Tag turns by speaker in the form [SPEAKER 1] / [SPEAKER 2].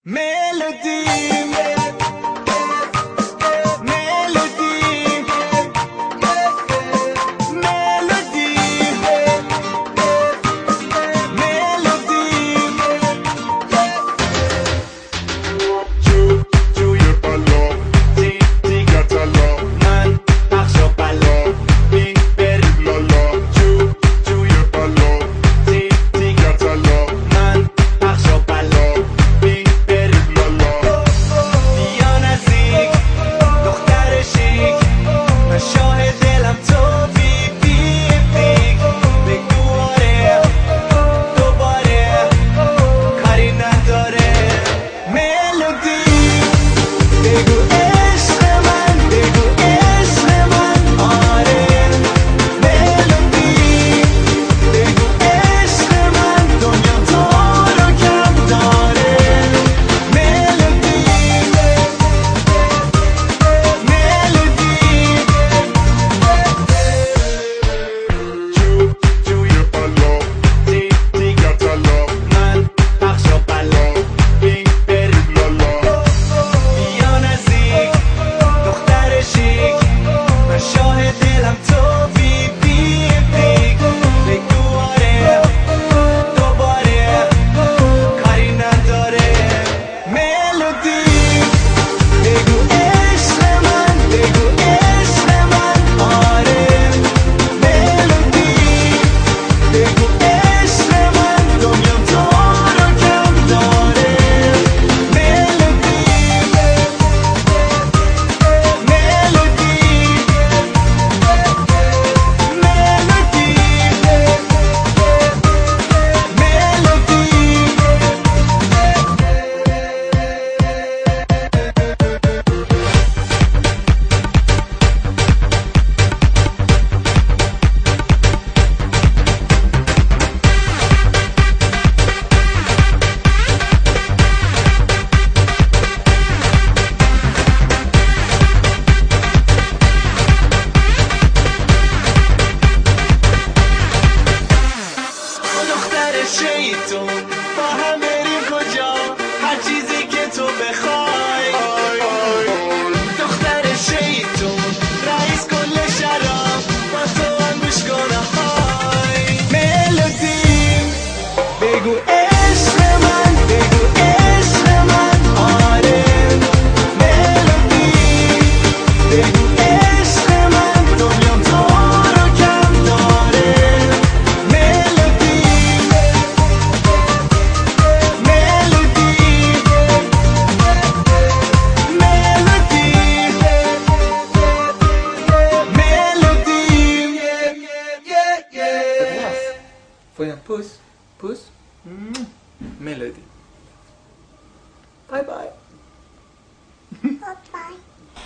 [SPEAKER 1] Melody, melody, melody,
[SPEAKER 2] جو یه بالا دیگه تلا
[SPEAKER 1] من پخش و بلا
[SPEAKER 2] بی بریم لالا جو یه بالا دیگه تلا
[SPEAKER 1] من پخش و بلا
[SPEAKER 2] بی بریم لالا
[SPEAKER 1] بیا نزدیک دختر شیک من شاه دلم تو بی دیگ بگو آره دوباره کاری نداره ملودی بگو عشق من بگو عشق من آره ملودی بگو عشق من دنیا تو رو کم داره ملودی ملودی
[SPEAKER 2] جو یه بالا دیگه تلا
[SPEAKER 1] من پخش و بلا
[SPEAKER 2] بی بریم لالا
[SPEAKER 1] بیا نزدیک دختر شیک من شاه دلم تو بی دیگ بگو آره دوباره کاری نداره ملودی بگو عشق من بگو عشق من آره ملودی بگو عشق من دنیا تو رو کم داره ملودی ملودی دختر شیطون با هم بریم کجا هر چیزی که تو بخوای دختر شیطون رئیس کل شراب با تو هم گوش کنه های ملودی بگو عشق من بگو عشق من آره ملودی بگو عشق من دنیا تو رو کم داره ملودی ملودی ملودی Foi um puss, melody. Bye bye.
[SPEAKER 3] Bye-bye.